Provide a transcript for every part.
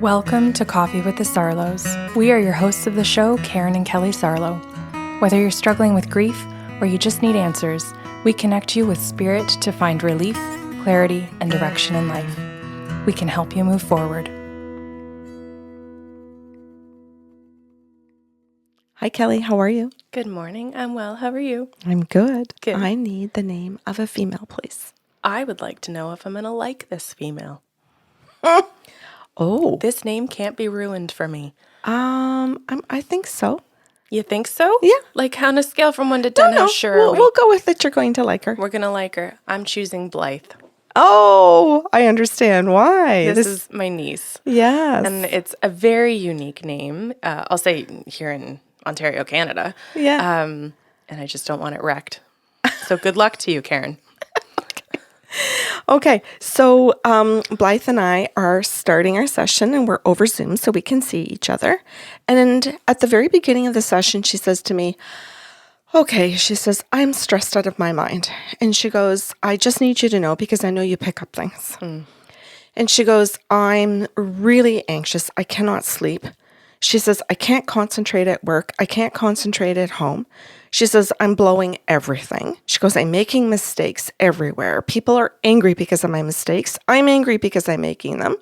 Welcome to Coffee with the Sarlos. We are your hosts of the show, Karen and Kelly Sarlo. Whether you're struggling with grief or you just need answers, we connect you with spirit to find relief, clarity, and direction in life. We can help you move forward. Hi, Kelly. How are you? Good morning. I'm well. How are you? I'm good. Good. I need the name of a female, please. I would like to know if I'm going to like this female. Oh. This name can't be ruined for me. I think so. You think so? Yeah. Like on a scale from 1 to 10, how sure are we? We'll go with it. You're going to like her. We're going to like her. I'm choosing Blythe. Oh, I understand why. This is my niece. Yes. And it's a very unique name. I'll say here in Ontario, Canada. Yeah. And I just don't want it wrecked. So good luck to you, Karen. Okay. So Blythe and I are starting our session and we're over Zoom so we can see each other. And at the very beginning of the session, she says to me, okay, she says, I'm stressed out of my mind. And she goes, I just need you to know because I know you pick up things. And she goes, I'm really anxious. I cannot sleep. She says, I can't concentrate at work. I can't concentrate at home. She says, I'm blowing everything. She goes, I'm making mistakes everywhere. People are angry because of my mistakes. I'm angry because I'm making them.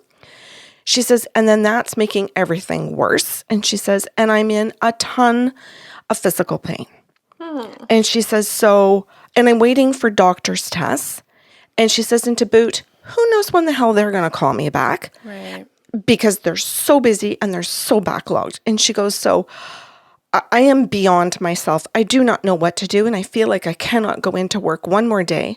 She says, and then that's making everything worse. And she says, and I'm in a ton of physical pain. And she says, and I'm waiting for doctor's tests. And she says, and to boot, who knows when the hell they're going to call me back? Right. Because they're so busy and they're so backlogged. And she goes, so I am beyond myself. I do not know what to do. And I feel like I cannot go into work one more day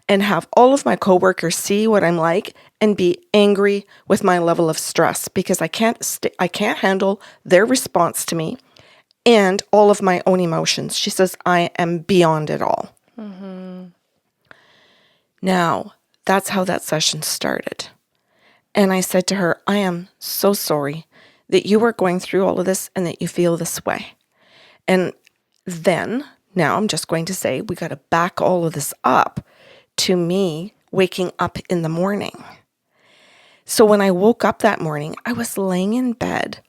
and have all of my coworkers see what I'm like and be angry with my level of stress because I can't handle their response to me and all of my own emotions. She says, I am beyond it all. Now, that's how that session started. And I said to her, I am so sorry that you are going through all of this and that you feel this way. And then, now I'm just going to say, we got to back all of this up to me waking up in the morning. So when I woke up that morning, I was laying in bed,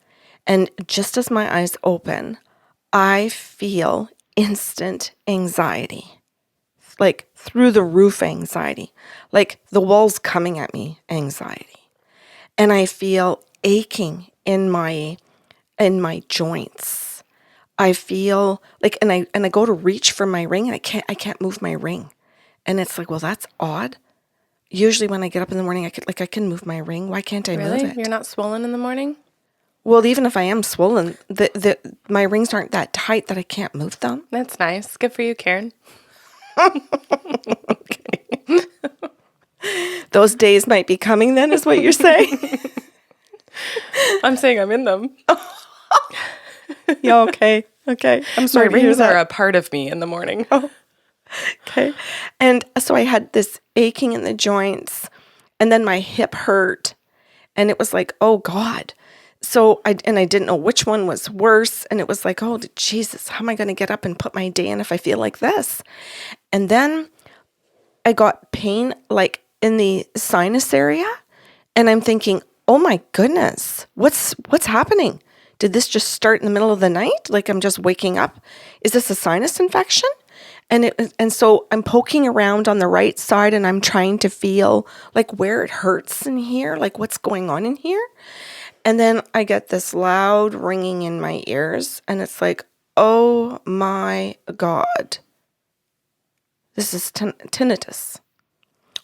and just as my eyes open, I feel instant anxiety, like through the roof anxiety, like the walls coming at me anxiety. And I feel aching in my joints. I feel like, and I go to reach for my ring, and I can't move my ring. And it's like, well, that's odd. Usually when I get up in the morning, I can move my ring. Why can't I move it? You're not swollen in the morning? Well, even if I am swollen, my rings aren't that tight that I can't move them. That's nice. Good for you, Karen. Okay. Those days might be coming then, is what you're saying? I'm saying I'm in them. Yeah, okay. I'm sorry My to hear rings that. are a part of me in the morning. Okay. And so I had this aching in the joints, and then my hip hurt, and it was like, oh God. So I didn't know which one was worse, and it was like, oh Jesus, how am I going to get up and put my day in if I feel like this? And then I got pain like in the sinus area, and I'm thinking, oh my goodness, what's happening? Did this just start in the middle of the night? Like I'm just waking up? Is this a sinus infection? And so I'm poking around on the right side, and I'm trying to feel like where it hurts in here, like what's going on in here. And then I get this loud ringing in my ears, and it's like, oh my God, this is tinnitus.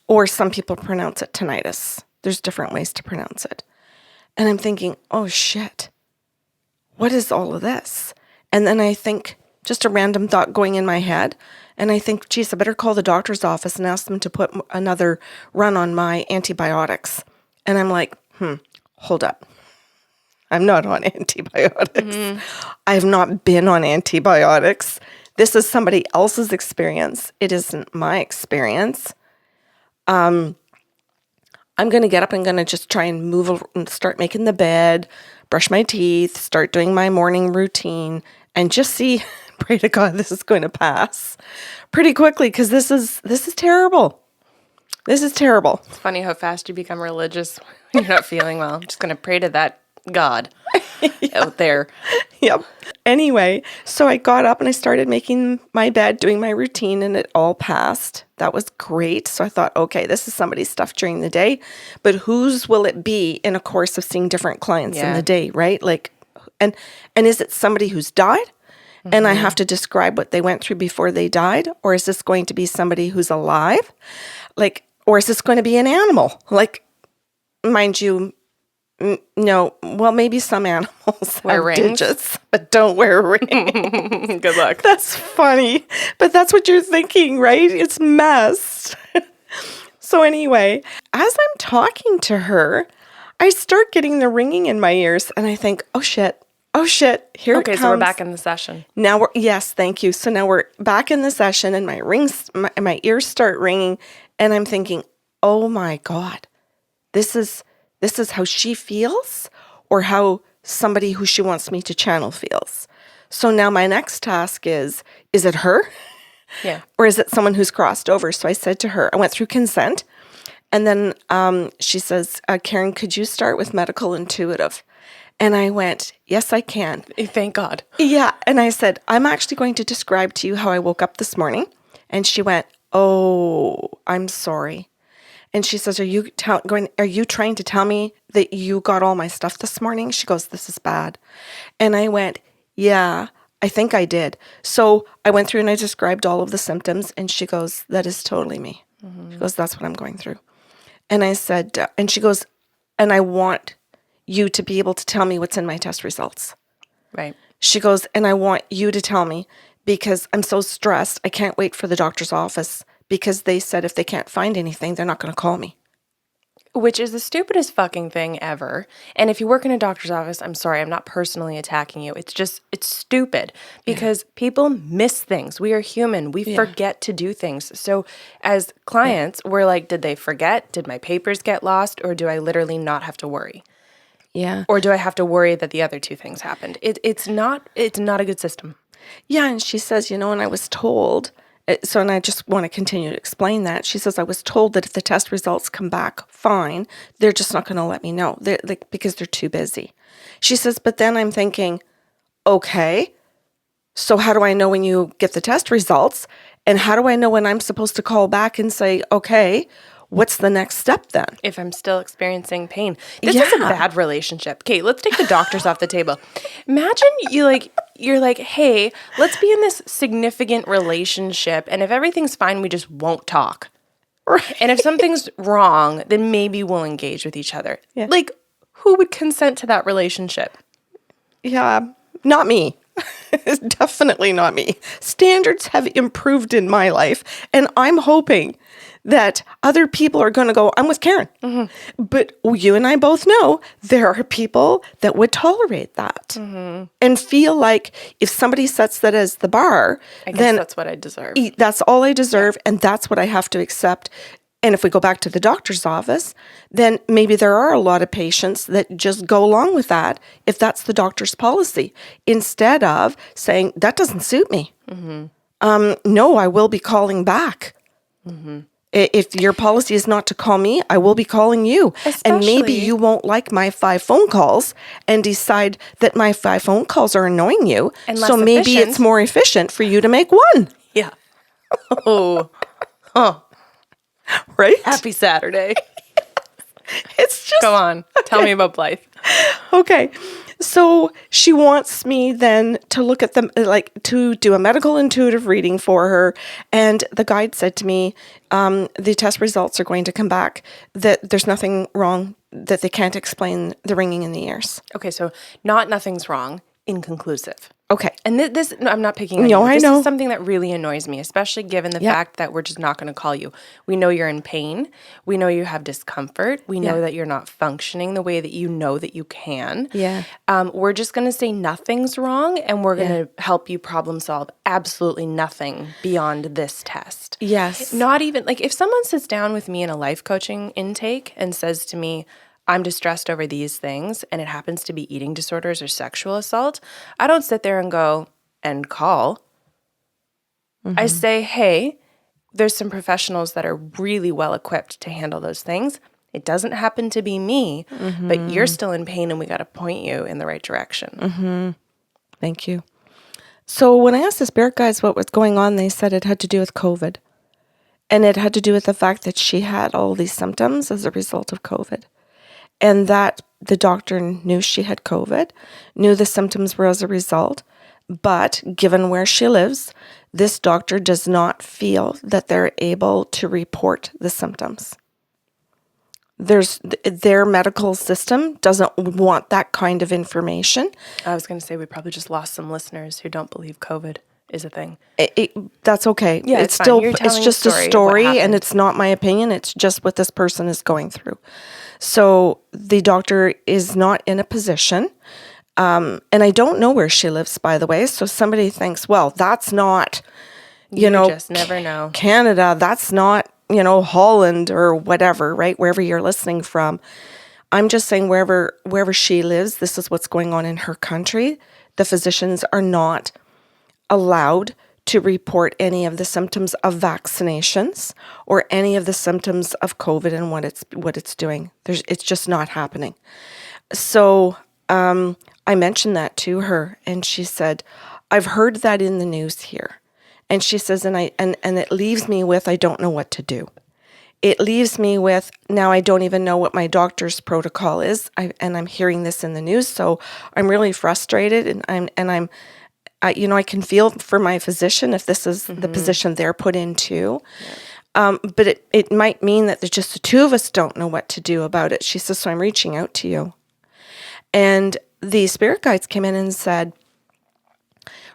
Or some people pronounce it tinnitus. There's different ways to pronounce it. And I'm thinking, oh shit, what is all of this? And then I think, just a random thought going in my head, and I think, geez, I better call the doctor's office and ask them to put another run on my antibiotics. And I'm like, hold up. I'm not on antibiotics. I have not been on antibiotics. This is somebody else's experience. It isn't my experience. I'm going to get up and going to just try and move and start making the bed, brush my teeth, start doing my morning routine, and just see, pray to God, this is going to pass pretty quickly because this is terrible. This is terrible. It's funny how fast you become religious when you're not feeling well. I'm just going to pray to that God out there. Yep. Anyway, so I got up and I started making my bed, doing my routine, and it all passed. That was great. So I thought, okay, this is somebody's stuff during the day, but whose will it be in a course of seeing different clients in the day, right? Like, and is it somebody who's died? And I have to describe what they went through before they died? Or is this going to be somebody who's alive? Like, or is this going to be an animal? Like, mind you, no, well, maybe some animals Wear have rings? digits, but don't wear rings. Good luck. That's funny. But that's what you're thinking, right? It's messed. So anyway, as I'm talking to her, I start getting the ringing in my ears and I think, oh shit, here it comes. Okay, so we're back in the session. Now yes, thank you. So now we're back in the session and my ears start ringing and I'm thinking, oh my God, this is how she feels or how somebody who she wants me to channel feels. So now my next task is it her? Yeah. Or is it someone who's crossed over? So I said to her, I went through consent. And then she says, Karen, could you start with medical intuitive? And I went, yes, I can. Thank God. Yeah. And I said, I'm actually going to describe to you how I woke up this morning. And she went, oh, I'm sorry. And she says, are you trying to tell me that you got all my stuff this morning? She goes, this is bad. And I went, yeah, I think I did. So I went through and I described all of the symptoms. And she goes, that is totally me. She goes, that's what I'm going through. And I said, and she goes, and I want you to be able to tell me what's in my test results. Right. She goes, and I want you to tell me because I'm so stressed. I can't wait for the doctor's office because they said if they can't find anything, they're not going to call me. Which is the stupidest fucking thing ever. And if you work in a doctor's office, I'm sorry, I'm not personally attacking you. It's stupid because people miss things. We are human. We forget to do things. So as clients, we're like, did they forget? Did my papers get lost? Or do I literally not have to worry? Yeah. Or do I have to worry that the other two things happened? It's not a good system. Yeah. And she says, and I was told, and I just want to continue to explain that. She says, I was told that if the test results come back fine, they're just not going to let me know because they're too busy. She says, but then I'm thinking, okay, so how do I know when you get the test results? And how do I know when I'm supposed to call back and say, okay, what's the next step then? If I'm still experiencing pain. This is a bad relationship. Okay, let's take the doctors off the table. Imagine you're like, hey, let's be in this significant relationship, and if everything's fine, we just won't talk. Right. And if something's wrong, then maybe we'll engage with each other. Yeah. Like, who would consent to that relationship? Yeah, not me. It's definitely not me. Standards have improved in my life, and I'm hoping that other people are going to go, I'm with Karen. Mm-hmm. But you and I both know there are people that would tolerate that and feel like if somebody sets that as the bar, then that's what I deserve. That's all I deserve, and that's what I have to accept. And if we go back to the doctor's office, then maybe there are a lot of patients that just go along with that if that's the doctor's policy, instead of saying, that doesn't suit me. Mm-hmm. No, I will be calling back. Mm-hmm. If your policy is not to call me, I will be calling you. And maybe you won't like my 5 phone calls and decide that my 5 phone calls are annoying you. So maybe it's more efficient for you to make 1. Yeah. Oh. Huh. Right? Happy Saturday. It's just... Go on. Tell me about Blythe. Okay. So she wants me then to look at them, to do a medical intuitive reading for her. And the guide said to me, the test results are going to come back, that there's nothing wrong, that they can't explain the ringing in the ears. Okay, so nothing's wrong, inconclusive. Okay. And this, no, I'm not picking on you. No, I know. This is something that really annoys me, especially given the fact that we're just not going to call you. We know you're in pain. We know you have discomfort. We know that you're not functioning the way that you know that you can. Yeah. We're just going to say nothing's wrong, and we're going to help you problem solve absolutely nothing beyond this test. Yes. Not even, if someone sits down with me in a life coaching intake and says to me, I'm distressed over these things, and it happens to be eating disorders or sexual assault, I don't sit there and go and call. Mm-hmm. I say, hey, there's some professionals that are really well equipped to handle those things. It doesn't happen to be me, but you're still in pain and we got to point you in the right direction. Thank you. So when I asked the spirit guides what was going on, they said it had to do with COVID. And it had to do with the fact that she had all these symptoms as a result of COVID. And that the doctor knew she had COVID, knew the symptoms were as a result. But given where she lives, this doctor does not feel that they're able to report the symptoms. Their medical system doesn't want that kind of information. I was going to say we probably just lost some listeners who don't believe COVID is a thing. That's okay. Yeah, it's still it's just a story, and it's not my opinion. It's just what this person is going through. So the doctor is not in a position, and I don't know where she lives, by the way. So somebody thinks, well, that's not, you know, just never know. Canada. That's not, you know, Holland or whatever, right? Wherever you're listening from. I'm just saying wherever she lives, this is what's going on in her country. The physicians are not allowed to report any of the symptoms of vaccinations or any of the symptoms of COVID and what it's doing. It's just not happening. So I mentioned that to her, and she said, "I've heard that in the news here." And she says, and it leaves me with, I don't know what to do. It leaves me with, now I don't even know what my doctor's protocol is. I'm hearing this in the news, so I'm really frustrated, and I'm you know, I can feel for my physician if this is the position they're put into. Yeah. But it might mean that there's just the two of us don't know what to do about it. She says, so I'm reaching out to you. And the spirit guides came in and said,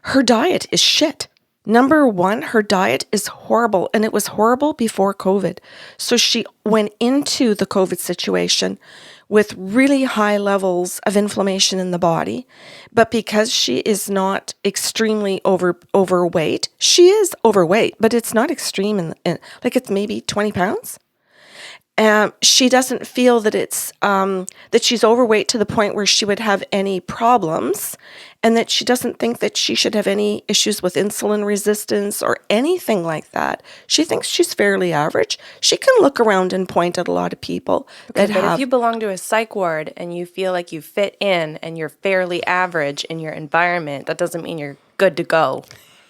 her diet is shit. Number one, her diet is horrible, and it was horrible before COVID. So she went into the COVID situation with really high levels of inflammation in the body. But because she is not extremely overweight, she is overweight, but it's not extreme, like it's maybe 20 pounds. She doesn't feel that it's that she's overweight to the point where she would have any problems, and that she doesn't think that she should have any issues with insulin resistance or anything like that. She thinks she's fairly average. She can look around and point at a lot of people that have. But if you belong to a psych ward and you feel like you fit in and you're fairly average in your environment, that doesn't mean you're good to go.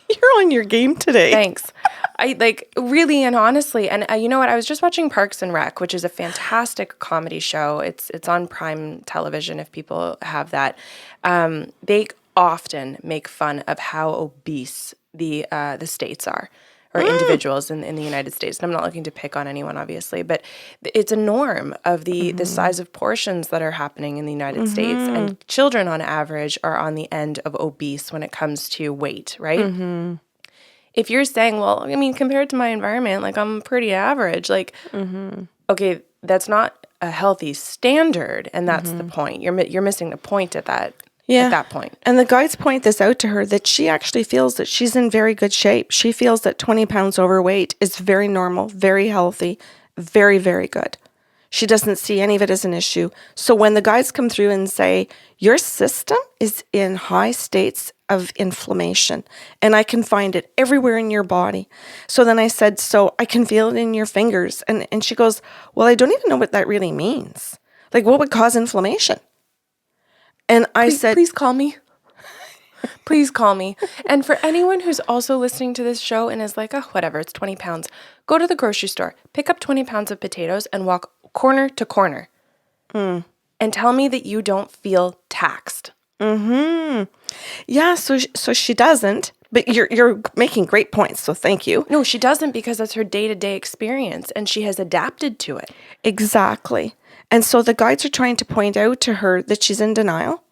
You're on your game today. Thanks. I like really and honestly, and you know what? I was just watching Parks and Rec, which is a fantastic comedy show. It's on Prime Television if people have that. They often make fun of how obese the states are, or individuals in the United States. And I'm not looking to pick on anyone, obviously, but it's a norm of the size of portions that are happening in the United States. And children on average are on the end of obese when it comes to weight, right? If you're saying, well, I mean, compared to my environment, like I'm pretty average, like, okay, that's not a healthy standard. And that's the point. You're missing the point at that. At that point. And the guides point this out to her, that she actually feels that she's in very good shape. She feels that 20 pounds overweight is very normal, very healthy, very, very good. She doesn't see any of it as an issue. So when the guides come through and say, your system is in high states of inflammation, and I can find it everywhere in your body. So then I said, so I can feel it in your fingers. And she goes, well, I don't even know what that really means. Like, what would cause inflammation? And I said, please call me. Please call me. And for anyone who's also listening to this show and is like, oh, whatever, it's 20 pounds. Go to the grocery store, pick up 20 pounds of potatoes and walk corner to corner. And tell me that you don't feel taxed. Yeah, so she doesn't. But you're making great points, so thank you. No, she doesn't, because that's her day-to-day experience, and she has adapted to it. Exactly. And so the guides are trying to point out to her that she's in denial.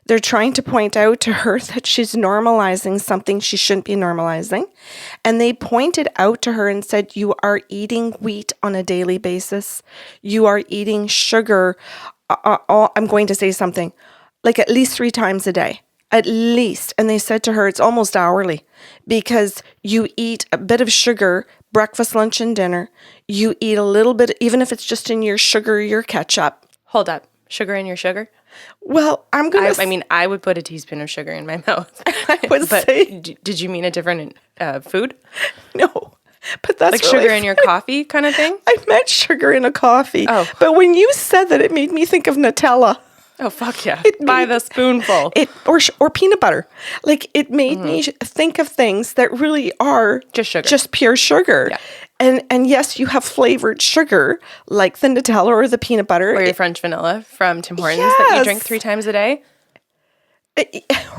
They're trying to point out to her that she's normalizing something she shouldn't be normalizing. And they pointed out to her and said, you are eating wheat on a daily basis. You are eating sugar. I'm going to say something, like at least 3 times a day. At least. And they said to her, it's almost hourly, because you eat a bit of sugar, breakfast, lunch, and dinner. You eat a little bit, even if it's just in your sugar, your ketchup. Hold up. Sugar in your sugar? Well, I'm going to... I mean, I would put a teaspoon of sugar in my mouth. I would say... Did you mean a different food? No. But that's Like really sugar in your coffee kind of thing? I meant sugar in a coffee. Oh. But when you said that, it made me think of Nutella. Oh, fuck yeah. It By made- the spoonful. Or peanut butter. Like it made me think of things that really are Just sugar. just pure sugar. Yeah. And yes, you have flavored sugar like the Nutella or the peanut butter. Or your French vanilla from Tim Hortons that you Yes. drink 3 times a day.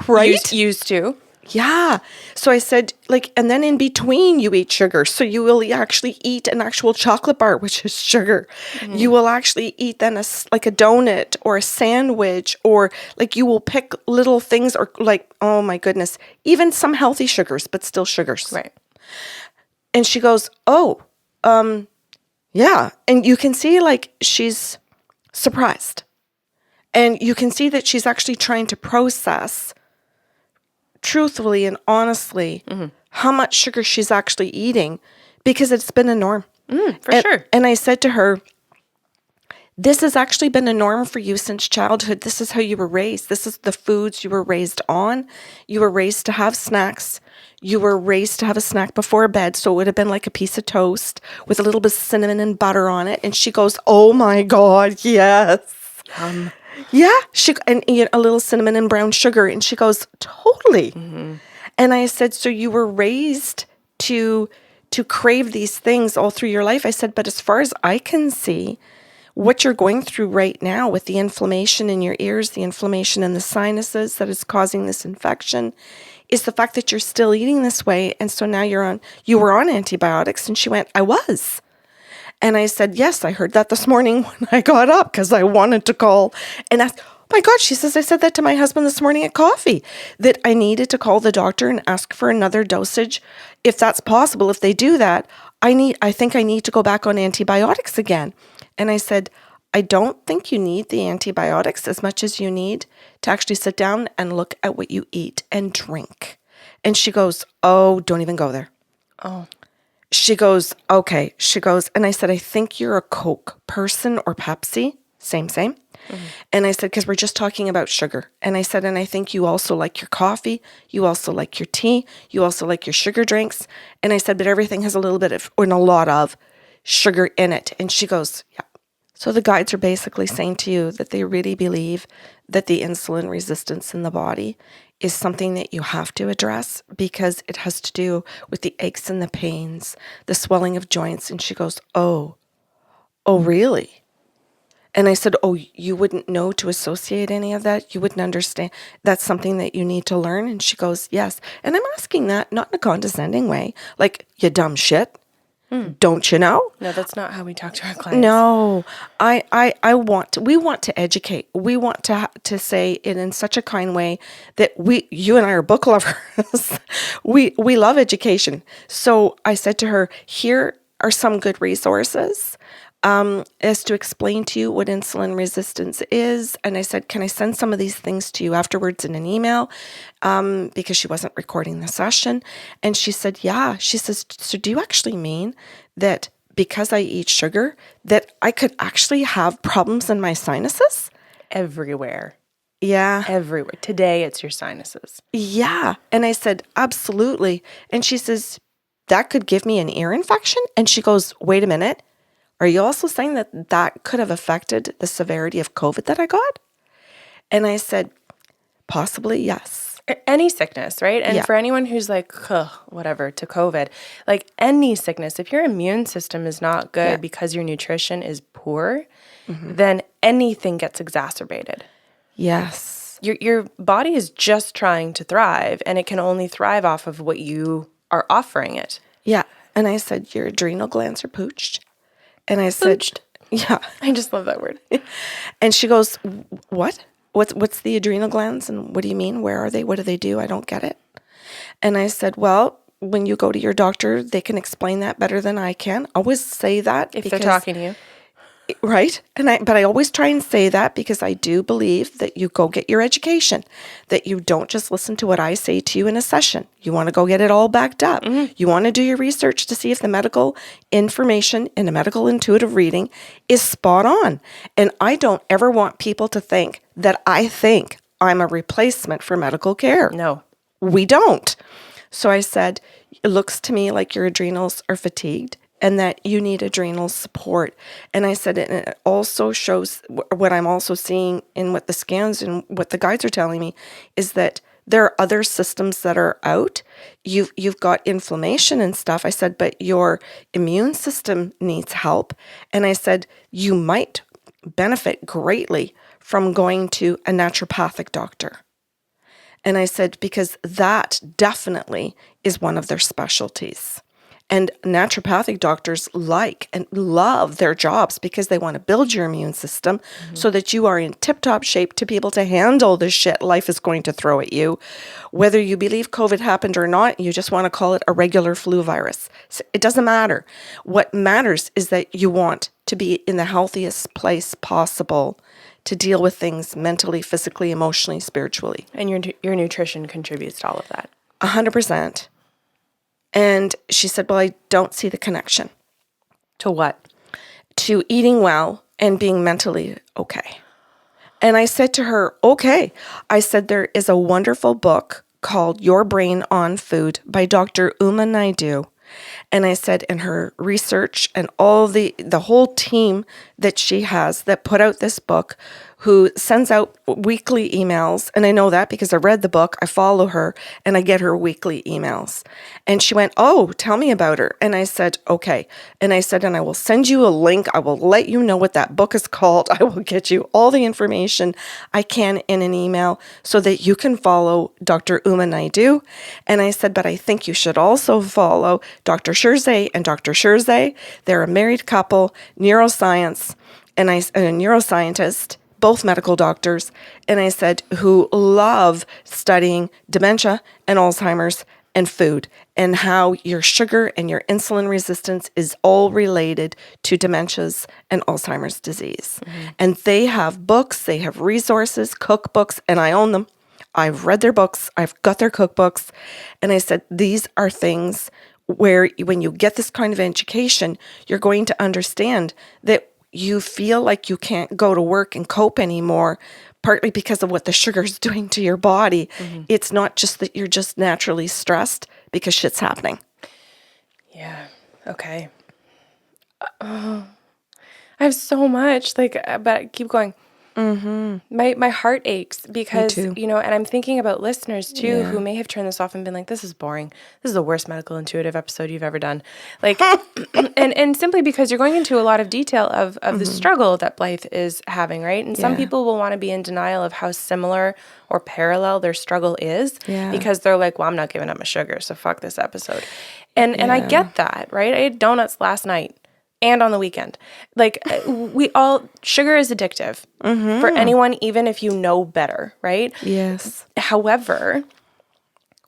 Right? Used to. Yeah. So I said, like, and then in between you eat sugar. So you will actually eat an actual chocolate bar, which is sugar. You will actually eat then like a donut or a sandwich, or like you will pick little things, or like, oh my goodness, even some healthy sugars, but still sugars. Right. And she goes, oh, yeah. And you can see like she's surprised. And you can see that she's actually trying to process truthfully and honestly how much sugar she's actually eating, because it's been a norm. Sure. And I said to her, this has actually been a norm for you since childhood. This is how you were raised. This is the foods you were raised on. You were raised to have snacks. You were raised to have a snack before bed. So it would have been like a piece of toast with a little bit of cinnamon and butter on it. And she goes, oh my God, yes. Yeah, and a little cinnamon and brown sugar. And she goes, totally. And I said, so you were raised to crave these things all through your life. I said, but as far as I can see, what you're going through right now with the inflammation in your ears, the inflammation in the sinuses that is causing this infection, is the fact that you're still eating this way. And so now you were on antibiotics. And she went, I was. And I said, yes, I heard that this morning when I got up, because I wanted to call and ask. Oh my God, she says, I said that to my husband this morning at coffee, that I needed to call the doctor and ask for another dosage. If that's possible, if they do that, I think I need to go back on antibiotics again. And I said, I don't think you need the antibiotics as much as you need to actually sit down and look at what you eat and drink. And she goes, oh, don't even go there. Oh. She goes, okay. She goes, and I said, I think you're a Coke person or Pepsi. Same. And I said, because we're just talking about sugar. And I said, and I think you also like your coffee. You also like your tea. You also like your sugar drinks. And I said, but everything has a little bit of, or a lot of sugar in it. And she goes, yeah. So the guides are basically saying to you that they really believe that the insulin resistance in the body is something that you have to address, because it has to do with the aches and the pains, the swelling of joints. And she goes, oh, really? And I said, oh, you wouldn't know to associate any of that? You wouldn't understand? That's something that you need to learn? And she goes, yes. And I'm asking that not in a condescending way, like, you dumb shit. Don't you know? No, that's not how we talk to our clients. No, we want to educate. We want to say it in such a kind way that you and I are book lovers. we love education. So I said to her, here are some good resources as to explain to you what insulin resistance is. And I said, can I send some of these things to you afterwards in an email? Because she wasn't recording the session. And she said, yeah. She says, so do you actually mean that because I eat sugar, that I could actually have problems in my sinuses? Everywhere. Yeah. Everywhere. Today, it's your sinuses. Yeah. And I said, absolutely. And she says, that could give me an ear infection? And she goes, wait a minute. Are you also saying that that could have affected the severity of COVID that I got? And I said, possibly, yes. Any sickness, right? And Yeah. for anyone who's like, whatever, to COVID, like any sickness, if your immune system is not good because your nutrition is poor, then anything gets exacerbated. Yes. Your body is just trying to thrive, and it can only thrive off of what you are offering it. Yeah. And I said, your adrenal glands are pooched. And I said, Pooched. Yeah. I just love that word. And she goes, what? What's the adrenal glands? And what do you mean? Where are they? What do they do? I don't get it. And I said, well, when you go to your doctor, they can explain that better than I can. Always say that. If they're talking to you. Right. But I always try and say that because I do believe that you go get your education, that you don't just listen to what I say to you in a session. You want to go get it all backed up. You want to do your research to see if the medical information in a medical intuitive reading is spot on. And I don't ever want people to think that I think I'm a replacement for medical care. No. We don't. So I said, it looks to me like your adrenals are fatigued and that you need adrenal support. And I said, and it also shows what I'm also seeing in what the scans and what the guides are telling me is that there are other systems that are out. You've got inflammation and stuff. I said, but your immune system needs help. And I said, you might benefit greatly from going to a naturopathic doctor. And I said, because that definitely is one of their specialties. And naturopathic doctors like and love their jobs because they want to build your immune system so that you are in tip-top shape to be able to handle the shit life is going to throw at you. Whether you believe COVID happened or not, you just want to call it a regular flu virus. So it doesn't matter. What matters is that you want to be in the healthiest place possible to deal with things mentally, physically, emotionally, spiritually. And your nutrition contributes to all of that. 100%. And she said, well, I don't see the connection. To what? To eating well and being mentally okay. And I said to her, okay. I said, there is a wonderful book called Your Brain on Food by Dr. Uma Naidoo. And I said, in her research and all the whole team that she has that put out this book, who sends out weekly emails. And I know that because I read the book, I follow her, and I get her weekly emails. And she went, oh, tell me about her. And I said, okay. And I said, and I will send you a link. I will let you know what that book is called. I will get you all the information I can in an email so that you can follow Dr. Uma Naidoo. And I said, but I think you should also follow Dr. Shirzai and Dr. Shirzai. They're a married couple, neuroscience, and a neuroscientist, both medical doctors, and I said, who love studying dementia and Alzheimer's and food and how your sugar and your insulin resistance is all related to dementias and Alzheimer's disease. And they have books, they have resources, cookbooks, and I own them. I've read their books, I've got their cookbooks, and I said, these are things where when you get this kind of education, you're going to understand that you feel like you can't go to work and cope anymore, partly because of what the sugar is doing to your body. It's not just that you're just naturally stressed because shit's happening. Yeah. Okay. I have so much, but keep going. My heart aches because, and I'm thinking about listeners too, who may have turned this off and been like, this is boring. This is the worst medical intuitive episode you've ever done. And simply because you're going into a lot of detail of the struggle that Blythe is having, right? And some people will want to be in denial of how similar or parallel their struggle is because they're like, well, I'm not giving up my sugar, so fuck this episode. And I get that, right? I ate donuts last night. And on the weekend. Sugar is addictive for anyone, even if you know better, right? Yes. However,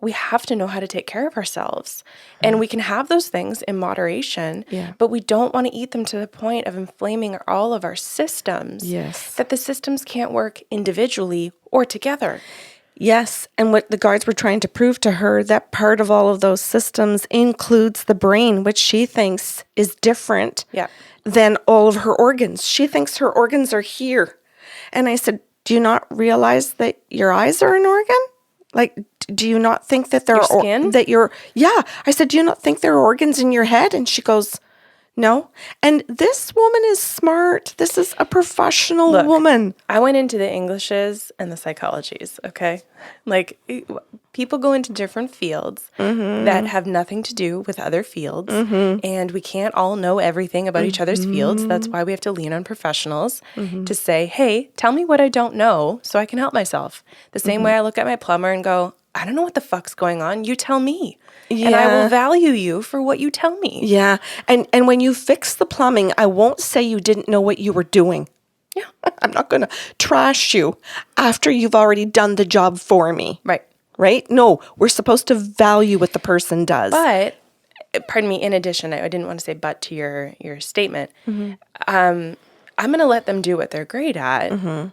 we have to know how to take care of ourselves. And we can have those things in moderation, but we don't want to eat them to the point of inflaming all of our systems. Yes. That the systems can't work individually or together. Yes, and what the guards were trying to prove to her, that part of all of those systems includes the brain, which she thinks is different than all of her organs. She thinks her organs are here. And I said, do you not realize that your eyes are an organ? Like, do you not think that there are skin? I said, do you not think there are organs in your head? And she goes, no. And this woman is smart. This is a professional woman. I went into the Englishes and the psychologies, okay? People go into different fields that have nothing to do with other fields. And we can't all know everything about each other's fields. That's why we have to lean on professionals to say, hey, tell me what I don't know so I can help myself. The same way I look at my plumber and go, I don't know what the fuck's going on. You tell me. Yeah. And I will value you for what you tell me. Yeah. And when you fix the plumbing, I won't say you didn't know what you were doing. Yeah. I'm not going to trash you after you've already done the job for me. Right? No, we're supposed to value what the person does. But, pardon me, in addition, I didn't want to say but to your statement. I'm going to let them do what they're great at,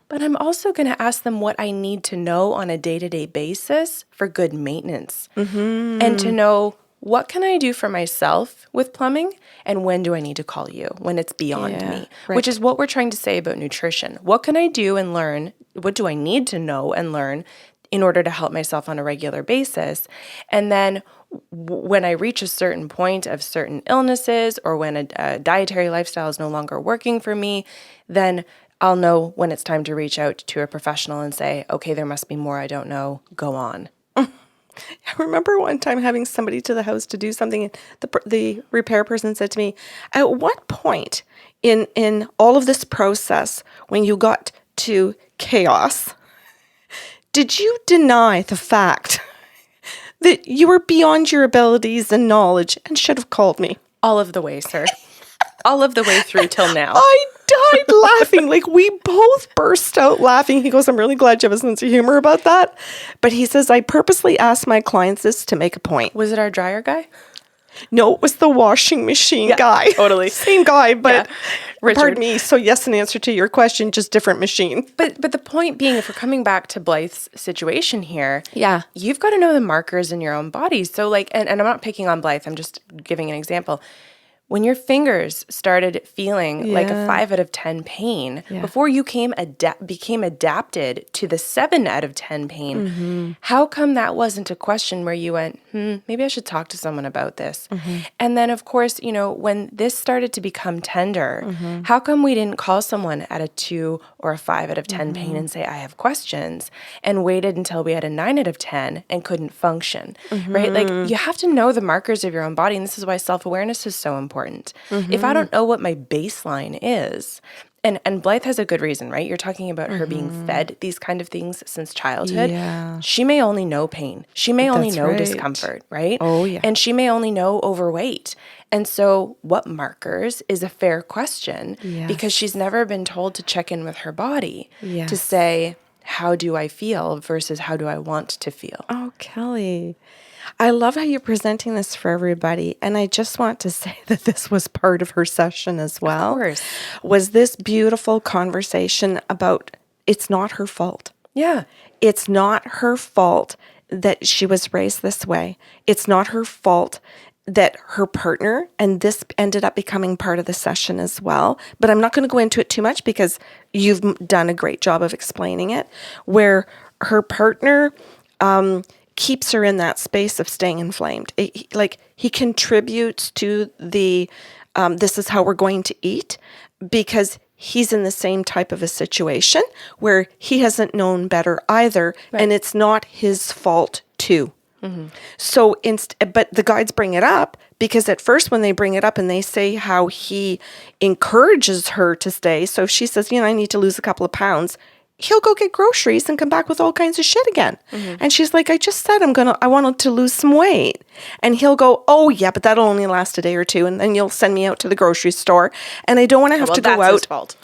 but I'm also going to ask them what I need to know on a day-to-day basis for good maintenance. And to know, what can I do for myself with plumbing, and when do I need to call you when it's beyond me? Right. Which is what we're trying to say about nutrition. What can I do and learn? What do I need to know and learn in order to help myself on a regular basis. And then when I reach a certain point of certain illnesses, or when a dietary lifestyle is no longer working for me, then I'll know when it's time to reach out to a professional and say, okay, there must be more I don't know, go on. I remember one time having somebody to the house to do something, and the repair person said to me, at what point in all of this process, when you got to chaos, did you deny the fact that you were beyond your abilities and knowledge and should have called me? All of the way, sir. All of the way through till now. I died laughing. Like, we both burst out laughing. He goes, I'm really glad you have a sense of humor about that. But he says, I purposely asked my clients this to make a point. Was it our dryer guy? No, it was the washing machine guy. Totally. Same guy, but Richard. pardon me. So yes, in answer to your question, just different machine. But the point being, if we're coming back to Blythe's situation here, Yeah. you've got to know the markers in your own body. So like, and I'm not picking on Blythe, I'm just giving an example. When your fingers started feeling like a 5 out of 10 pain, before you became adapted to the 7 out of 10 pain, how come that wasn't a question where you went, maybe I should talk to someone about this? And then, of course, you know, when this started to become tender, how come we didn't call someone at a 2 or a 5 out of 10 pain and say, I have questions, and waited until we had a 9 out of 10 and couldn't function, right? Like, you have to know the markers of your own body, and this is why self-awareness is so important. If I don't know what my baseline is, and Blythe has a good reason, right? You're talking about her being fed these kind of things since childhood. Yeah. She may only know pain. She may only That's know right. discomfort, right? Oh, yeah. And she may only know overweight. And so what markers is a fair question, because she's never been told to check in with her body to say, how do I feel versus how do I want to feel? Oh, Kelly, I love how you're presenting this for everybody. And I just want to say that this was part of her session as well. Of course. Was this beautiful conversation about it's not her fault. Yeah. It's not her fault that she was raised this way. It's not her fault that her partner, and this ended up becoming part of the session as well. But I'm not going to go into it too much because you've done a great job of explaining it, where her partner keeps her in that space of staying inflamed. He contributes to the, this is how we're going to eat, because he's in the same type of a situation where he hasn't known better either. Right. And it's not his fault too. So, but the guides bring it up because at first when they bring it up and they say how he encourages her to stay. So if she says, you know, I need to lose a couple of pounds, he'll go get groceries and come back with all kinds of shit again. And she's like, I just said I wanted to lose some weight. And he'll go, oh yeah, but that'll only last a day or two. And then you'll send me out to the grocery store. And I don't want to have to go that's out. His fault.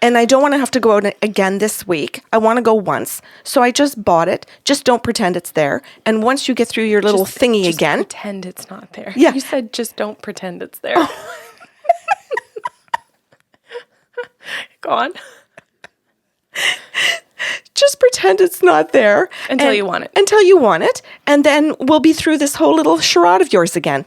And I don't want to have to go out again this week. I want to go once. So I just bought it. Just don't pretend it's there. And once you get through your little thingy just again. Pretend it's not there. Yeah. You said just don't pretend it's there. Go on. Just pretend it's not there. Until you want it. Until you want it. And then we'll be through this whole little charade of yours again.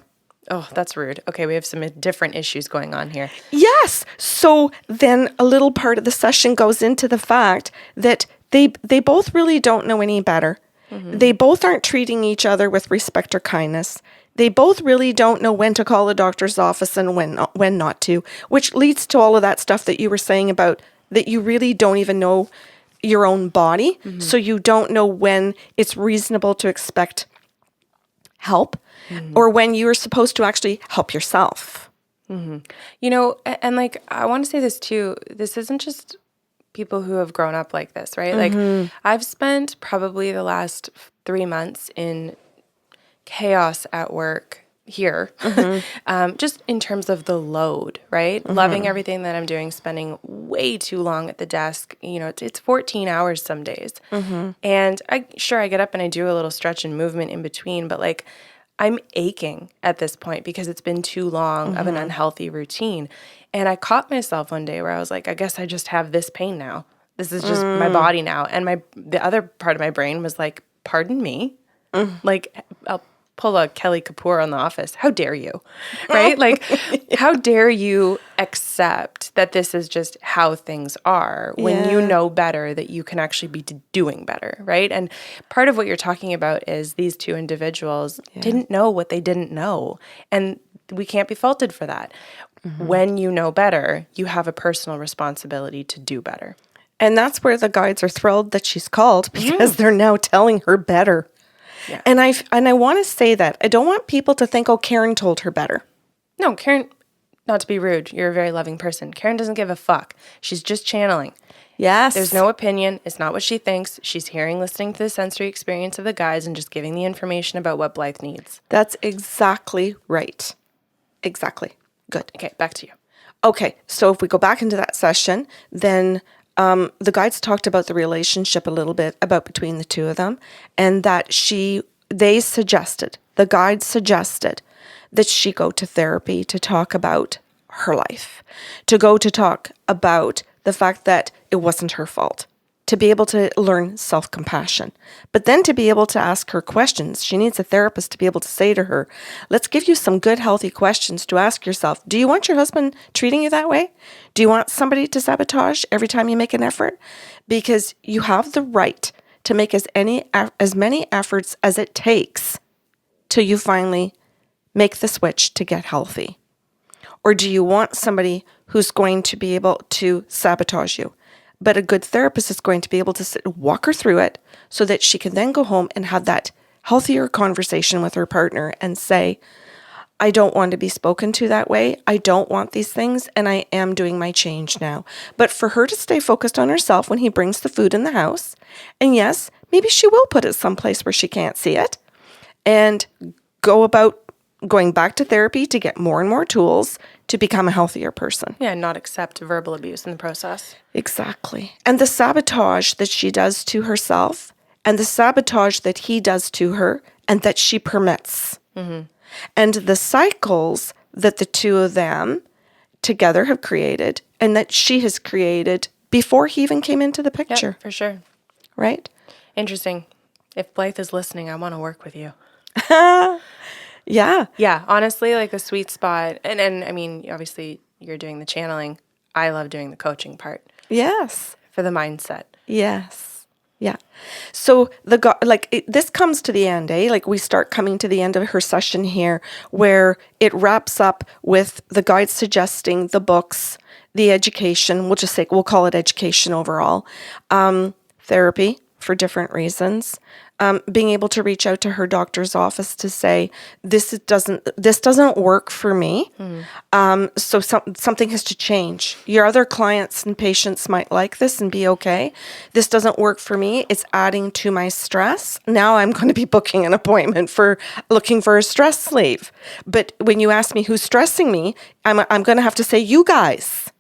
Oh, that's rude. Okay, we have some different issues going on here. Yes. So then a little part of the session goes into the fact that they both really don't know any better. They both aren't treating each other with respect or kindness. They both really don't know when to call the doctor's office and when not to, which leads to all of that stuff that you were saying about that you really don't even know your own body. So you don't know when it's reasonable to expect help or when you're supposed to actually help yourself. You know, and like, I want to say this too, this isn't just people who have grown up like this, right? Like, I've spent probably the last 3 months in chaos at work here, just in terms of the load, right? Loving everything that I'm doing, spending way too long at the desk. You know, it's 14 hours some days. And I get up and I do a little stretch and movement in between, but like, I'm aching at this point because it's been too long of an unhealthy routine. And I caught myself one day where I was like, I guess I just have this pain now. This is just my body now. And the other part of my brain was like, pardon me? Like, pull a Kelly Kapoor on The Office. How dare you? Right? Like, how dare you accept that this is just how things are when you know better that you can actually be doing better, right? And part of what you're talking about is these two individuals didn't know what they didn't know. And we can't be faulted for that. When you know better, you have a personal responsibility to do better. And that's where the guides are thrilled that she's called, because they're now telling her better. Yeah. And I want to say that. I don't want people to think, oh, Karen told her better. No, Karen, not to be rude, you're a very loving person. Karen doesn't give a fuck. She's just channeling. Yes. There's no opinion. It's not what she thinks. She's listening to the sensory experience of the guides and just giving the information about what Blythe needs. That's exactly right. Exactly. Good. Okay, back to you. Okay, so if we go back into that session, then the guides talked about the relationship a little bit, about between the two of them, and that the guides suggested that she go to therapy to talk about her life, to talk about the fact that it wasn't her fault, to be able to learn self-compassion, but then to be able to ask her questions. She needs a therapist to be able to say to her, let's give you some good, healthy questions to ask yourself. Do you want your husband treating you that way? Do you want somebody to sabotage every time you make an effort? Because you have the right to make as many efforts as it takes till you finally make the switch to get healthy. Or do you want somebody who's going to be able to sabotage you? But a good therapist is going to be able to walk her through it so that she can then go home and have that healthier conversation with her partner and say, I don't want to be spoken to that way. I don't want these things, and I am doing my change now. But for her to stay focused on herself when he brings the food in the house, and yes, maybe she will put it someplace where she can't see it, and go about going back to therapy to get more and more tools to become a healthier person. Yeah, not accept verbal abuse in the process. Exactly. And the sabotage that she does to herself, and the sabotage that he does to her, and that she permits. Mm-hmm. And the cycles that the two of them together have created, and that she has created before he even came into the picture. Yeah, for sure. Right? Interesting. If Blythe is listening, I want to work with you. Yeah. Yeah, honestly, like the sweet spot. And I mean, obviously, you're doing the channeling. I love doing the coaching part. Yes. For the mindset. Yes. Yeah. So this comes to the end, eh? Like we start coming to the end of her session here, where it wraps up with the guide suggesting the books, the education. We'll call it education overall, therapy for different reasons. Being able to reach out to her doctor's office to say, this doesn't work for me. So something has to change. Your other clients and patients might like this and be okay. This doesn't work for me. It's adding to my stress. Now I'm going to be booking an appointment for looking for a stress sleeve. But when you ask me who's stressing me, I'm going to have to say you guys.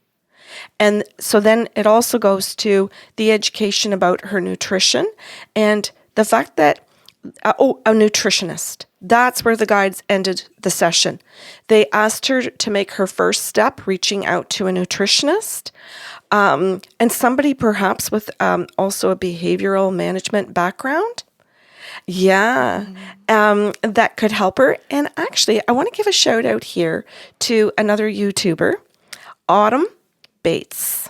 And so then it also goes to the education about her nutrition and the fact that, a nutritionist. That's where the guides ended the session. They asked her to make her first step, reaching out to a nutritionist, and somebody perhaps with also a behavioral management background. Yeah, that could help her. And actually, I want to give a shout out here to another YouTuber, Autumn Bates,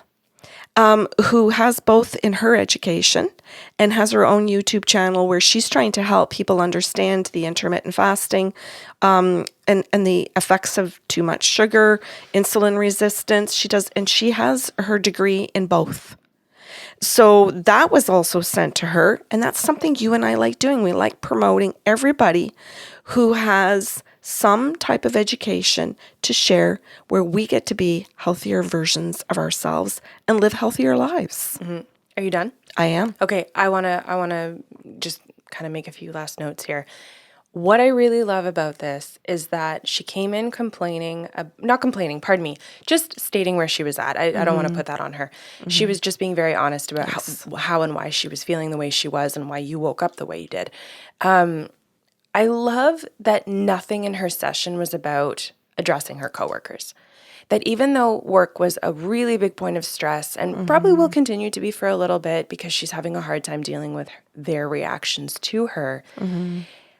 who has both in her education and has her own YouTube channel where she's trying to help people understand the intermittent fasting and the effects of too much sugar, insulin resistance. She has her degree in both. So that was also sent to her, and that's something you and I like doing. We like promoting everybody who has some type of education to share where we get to be healthier versions of ourselves and live healthier lives. Mm-hmm. Are you done? I am. Okay, I want to just kind of make a few last notes here. What I really love about this is that she came in just stating where she was at. I don't want to put that on her. Mm-hmm. She was just being very honest about how and why she was feeling the way she was and why you woke up the way you did. I love that nothing in her session was about addressing her coworkers. That even though work was a really big point of stress and probably will continue to be for a little bit because she's having a hard time dealing with their reactions to her,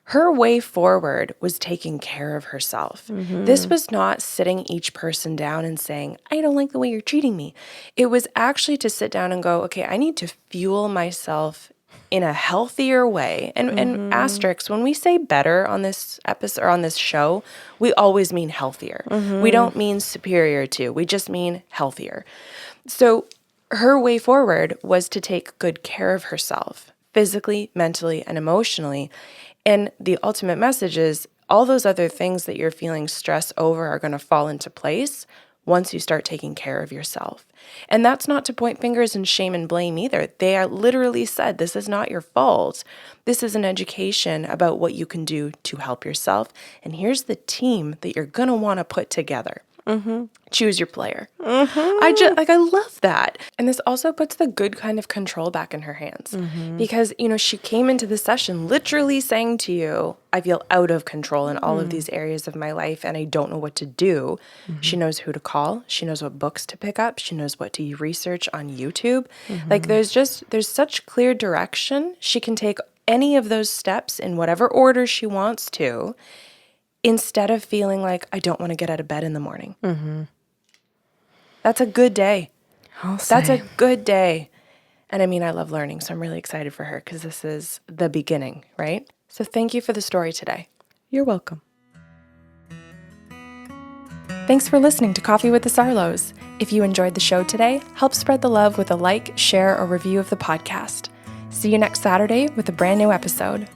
Her way forward was taking care of herself. This was not sitting each person down and saying, I don't like the way you're treating me. It was actually to sit down and go, okay, I need to fuel myself in a healthier way. And asterisks, when we say better on this episode or on this show, we always mean healthier. We don't mean superior to, we just mean healthier. So her way forward was to take good care of herself, physically, mentally, and emotionally. And the ultimate message is all those other things that you're feeling stress over are going to fall into place once you start taking care of yourself. And that's not to point fingers and shame and blame either. They are literally said, this is not your fault. This is an education about what you can do to help yourself. And here's the team that you're going to want to put together. Choose your player. I love that. And this also puts the good kind of control back in her hands because, she came into the session literally saying to you, I feel out of control in all of these areas of my life and I don't know what to do. She knows who to call. She knows what books to pick up. She knows what to research on YouTube. Like there's such clear direction. She can take any of those steps in whatever order she wants to, instead of feeling like, I don't want to get out of bed in the morning. That's a good day. That's a good day. And I love learning, so I'm really excited for her because this is the beginning, right? So thank you for the story today. You're welcome. Thanks for listening to Coffee with the Sarlos. If you enjoyed the show today, help spread the love with a like, share, or review of the podcast. See you next Saturday with a brand new episode.